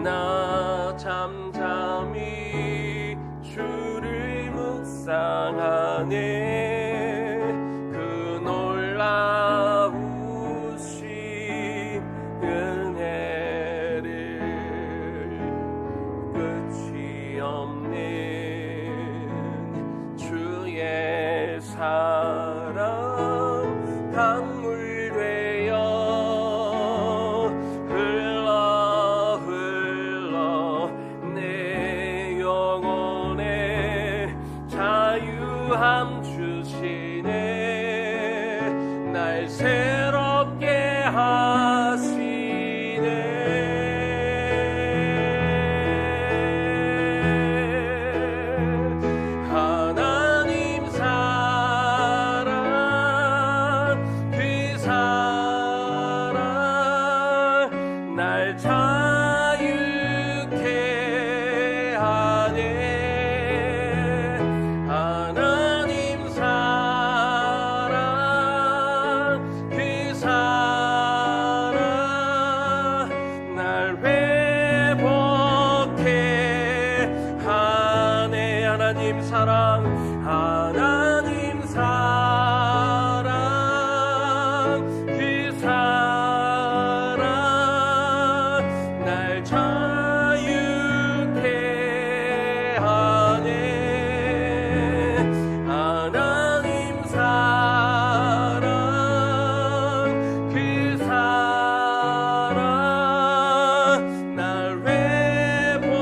나 잠잠히 주를 묵상하네. 그 놀라우신 은혜를 끝이 없는 주의 사랑 강물 되어 흘러 흘러 내 영혼에 자유함 주시네. 날 새롭게 하시네. 하나님 사랑 그 사랑 날 자유케 하네. 하나님 사랑 그 사랑 날 회복해 하네. 하나님 사랑, 하나님 사랑 그 사랑 날 자유케 하네. 하나님 사랑 그 사랑 날 회복해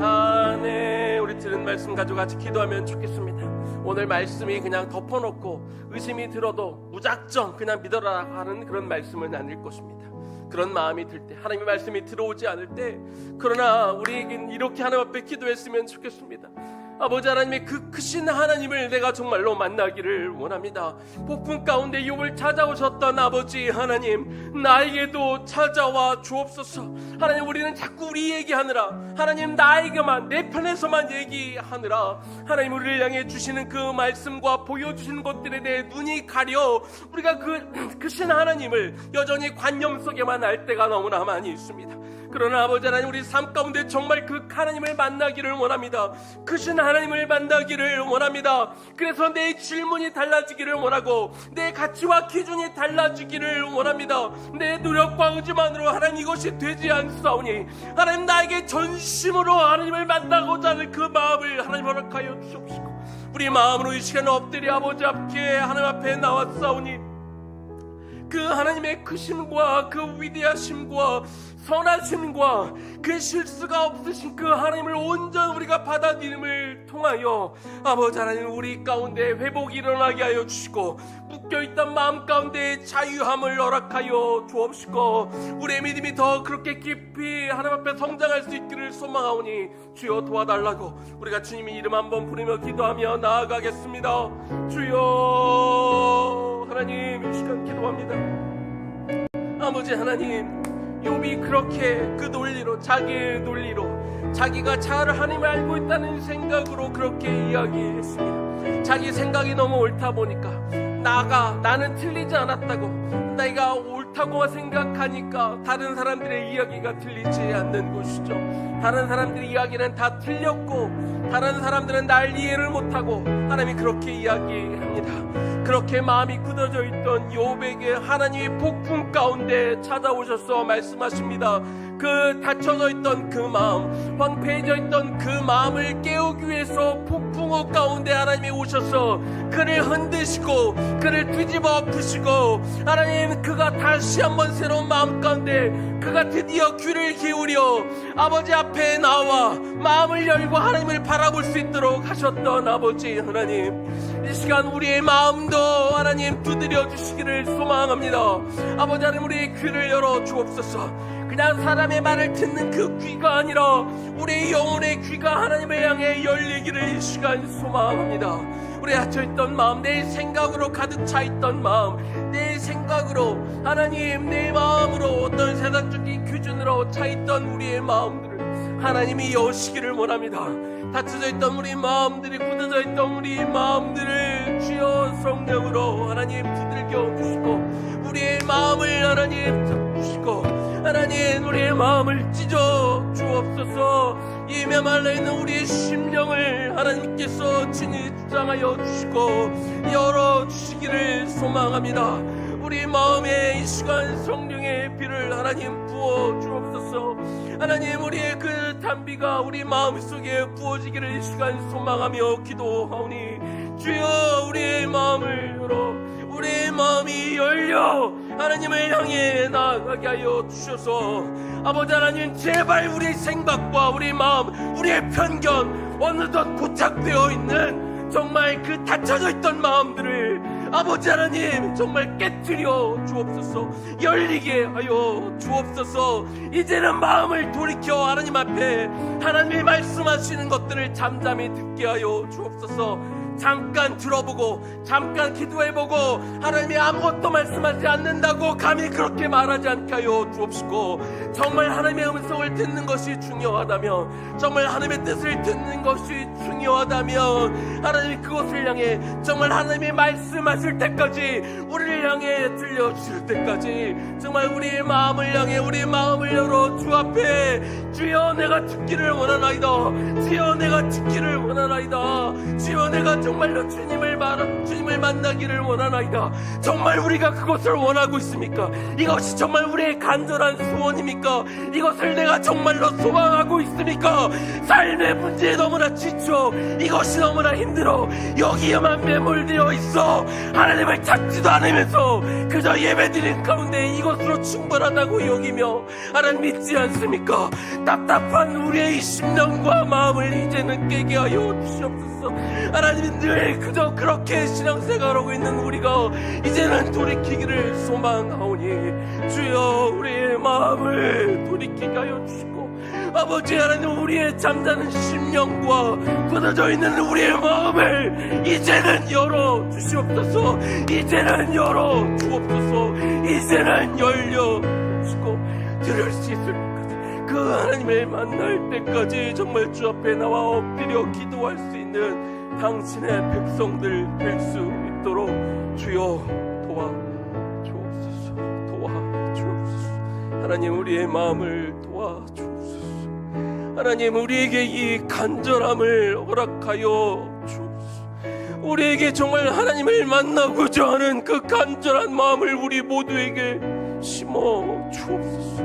하네. 우리 들은 말씀 가지고 같이 기도하면 좋겠습니다. 오늘 말씀이 그냥 덮어놓고 의심이 들어도 무작정 그냥 믿어라 하는 그런 말씀은 아닐 것입니다. 그런 마음이 들 때, 하나님의 말씀이 들어오지 않을 때, 그러나 우리에겐 이렇게 하나님 앞에 기도했으면 좋겠습니다. 아버지 하나님의 그 크신 하나님을 내가 정말로 만나기를 원합니다. 폭풍 가운데 욥을 찾아오셨던 아버지 하나님, 나에게도 찾아와 주옵소서. 하나님, 우리는 자꾸 우리 얘기하느라, 하나님 나에게만, 내 편에서만 얘기하느라 하나님 우리를 향해 주시는 그 말씀과 보여주시는 것들에 대해 눈이 가려 우리가 그 크신 하나님을 여전히 관념 속에만 알 때가 너무나 많이 있습니다. 그러나 아버지 하나님, 우리 삶 가운데 정말 그 하나님을 만나기를 원합니다. 크신 하나님을 만나기를 원합니다. 그래서 내 질문이 달라지기를 원하고 내 가치와 기준이 달라지기를 원합니다. 내 노력과 의지만으로 하나님 이것이 되지 않사오니 하나님 나에게 전심으로 하나님을 만나고자 하는 그 마음을 하나님 허락하여 주옵시고, 우리 마음으로 이 시간에 엎드려 아버지 앞에 하나님 앞에 나왔사오니 그 하나님의 크심과 그 위대하심과 선하심과 그 실수가 없으신 그 하나님을 온전 우리가 받아들임을 통하여 아버지 하나님 우리 가운데 회복이 일어나게 하여 주시고, 묶여있던 마음 가운데 자유함을 허락하여 주옵시고, 우리의 믿음이 더 그렇게 깊이 하나님 앞에 성장할 수 있기를 소망하오니 주여 도와달라고 우리가 주님의 이름 한번 부르며 기도하며 나아가겠습니다. 주여 하나님, 이 시간 기도합니다. 아버지 하나님, 욥이 그렇게 그 논리로, 자기의 논리로, 자기가 잘 하나님을 알고 있다는 생각으로 그렇게 이야기했습니다. 자기 생각이 너무 옳다 보니까 나는 틀리지 않았다고, 내가 옳다고 생각하니까 다른 사람들의 이야기가 틀리지 않는 것이죠. 다른 사람들의 이야기는 다 틀렸고 다른 사람들은 날 이해를 못하고 하나님이 그렇게 이야기합니다. 그렇게 마음이 굳어져 있던 욥에게 하나님이 폭풍 가운데 찾아오셔서 말씀하십니다. 그 닫혀져 있던 그 마음, 황폐해져 있던 그 마음을 깨우기 위해서 폭풍우 가운데 하나님이 오셔서 그를 흔드시고 그를 뒤집어 엎으시고, 하나님 그가 다시 한번 새로운 마음 가운데 그가 드디어 귀를 기울여 아버지 앞에 나와 마음을 열고 하나님을 바라볼 수 있도록 하셨던 아버지 하나님, 이 시간 우리의 마음도 하나님 두드려 주시기를 소망합니다. 아버지 하나님, 우리의 귀를 열어 주옵소서. 나 사람의 말을 듣는 그 귀가 아니라 우리 영혼의 귀가 하나님을 향해 열리기를 이 시간 소망합니다. 우리 닫혀있던 마음, 내 생각으로 가득 차있던 마음, 내 생각으로 하나님, 내 마음으로 어떤 세상적인 기준으로 차있던 우리의 마음들을 하나님이 여시기를 원합니다. 닫혀져 있던 우리 마음들이, 굳어져 있던 우리 마음들을 주여 성령으로 하나님 두들겨 주시고, 우리의 마음을 하나님 잡으시고, 하나님 우리의 마음을 찢어 주옵소서. 이 메말라 있는 우리의 심령을 하나님께서 친히 주장하여 주시고 열어 주시기를 소망합니다. 우리 마음에 이 시간 성령의 비를 하나님 부어 주옵소서. 하나님 우리의 그 단비가 우리 마음속에 부어지기를 이 시간 소망하며 기도하오니, 주여 우리의 마음을 열어 우리의 마음이 열려 하나님을 향해 나아가게 하여 주셔서, 아버지 하나님 제발 우리의 생각과 우리 마음, 우리의 편견, 어느덧 고착되어 있는 정말 그 닫혀져 있던 마음들을 아버지 하나님 정말 깨트려 주옵소서. 열리게 하여 주옵소서. 이제는 마음을 돌이켜 하나님 앞에 하나님이 말씀하시는 것들을 잠잠히 듣게 하여 주옵소서. 잠깐 들어보고 잠깐 기도해보고 하나님이 아무것도 말씀하지 않는다고 감히 그렇게 말하지 않게 하여 주옵시고, 정말 하나님의 음성을 듣는 것이 중요하다면, 정말 하나님의 뜻을 듣는 것이 중요하다면 하나님이 그것을 향해 정말 하나님이 말씀하실 때까지, 우리를 향해 들려주실 때까지 정말 우리의 마음을 향해 우리의 마음을 열어 주 앞에, 주여 내가 듣기를 원하나이다, 주여 내가 듣기를 원하나이다, 주여 내가 정말로 주님을 만나기를 원하나이다. 정말 우리가 그것을 원하고 있습니까? 이것이 정말 우리의 간절한 소원입니까? 이것을 내가 정말로 소망하고 있습니까? 삶의 문제에 너무나 지쳐 이것이 너무나 힘들어 여기에만 매몰되어 있어 하나님을 찾지도 않으면서 그저 예배드린 가운데 이것으로 충분하다고 여기며 하나님 믿지 않습니까? 답답한 우리의 이 심령과 마음을 이제는 깨게 하여 주시옵소서. 하나님이 늘 그저 그렇게 신앙생활하고 있는 우리가 이제는 돌이키기를 소망하오니, 주여 우리의 마음을 돌이키게 하여 주시고, 아버지 하나님 우리의 잠자는 심령과 굳어져 있는 우리의 마음을 이제는 열어 주시옵소서. 이제는 열어 주옵소서. 이제는 열려 주시고, 들을 수 있을 때까지, 그 하나님을 만날 때까지 정말 주 앞에 나와 엎드려 기도할 수 있는 당신의 백성들 될 수 있도록 주여 도와주옵소서. 도와주옵소서. 하나님 우리의 마음을 도와주옵소서. 하나님 우리에게 이 간절함을 허락하여 주옵소서. 우리에게 정말 하나님을 만나고자 하는 그 간절한 마음을 우리 모두에게 심어 주옵소서.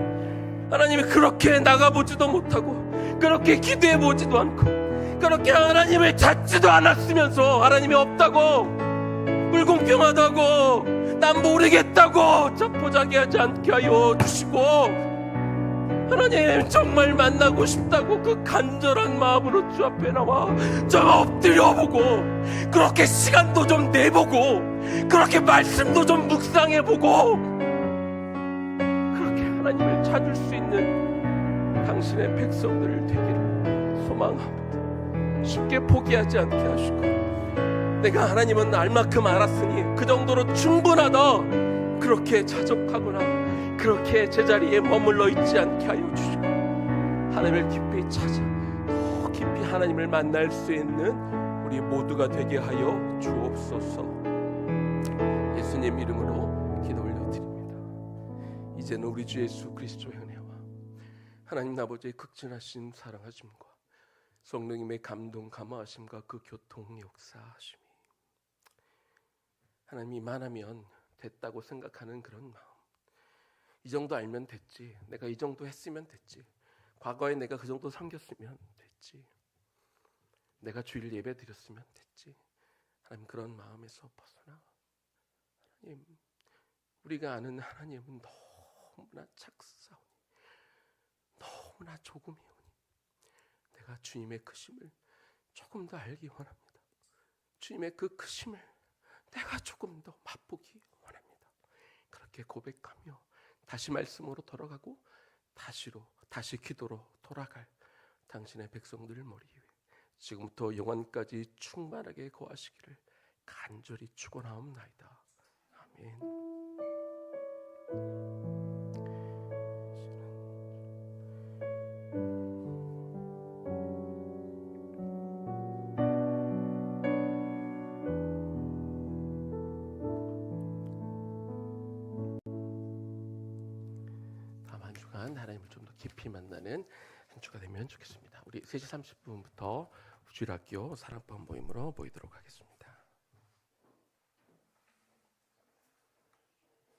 하나님이 그렇게 나가보지도 못하고 그렇게 기도해보지도 않고 그렇게 하나님을 찾지도 않았으면서 하나님이 없다고, 불공평하다고, 난 모르겠다고 자포자기하지 않게 하여 주시고, 하나님 정말 만나고 싶다고 그 간절한 마음으로 주 앞에 나와 좀 엎드려보고, 그렇게 시간도 좀 내보고, 그렇게 말씀도 좀 묵상해보고, 그렇게 하나님을 찾을 수 있는 당신의 백성들 되기를 소망합니다. 쉽게 포기하지 않게 하시고, 내가 하나님은 알만큼 알았으니 그 정도로 충분하다, 그렇게 자족하거나 그렇게 제자리에 머물러 있지 않게 하여 주시고, 하나님을 깊이 찾아 더 깊이 하나님을 만날 수 있는 우리 모두가 되게 하여 주옵소서. 예수님 이름으로 기도 올려드립니다. 이제는 우리 주 예수 그리스도의 은혜와 하나님 아버지의 극진하신 사랑하심과 성령님의 감동 감화하심과 그 교통 역사하심이 하나님이 이만하면 됐다고 생각하는 그런 마음, 이 정도 알면 됐지, 내가 이 정도 했으면 됐지, 과거에 내가 그 정도 섬겼으면 됐지, 내가 주일 예배 드렸으면 됐지, 하나님 그런 마음에서 벗어나 하나님, 우리가 아는 하나님은 너무나 작사오니 너무나 조금이오니 내가 주님의 크심을 조금 더 알기 원합니다. 주님의 그 크심을 내가 조금 더 맛보기 원합니다. 그렇게 고백하며 다시 말씀으로 돌아가고 다시 기도로 돌아갈 당신의 백성들 머리 위에 지금부터 영원까지 충만하게 거하시기를 간절히 축원하옵나이다. 아멘. 다음 한 주간 하나님을 좀 더 깊이 만나는 한 주가 되면 좋겠습니다. 우리 3시 30분부터 주일학교 사랑방 모임으로 모이도록 하겠습니다.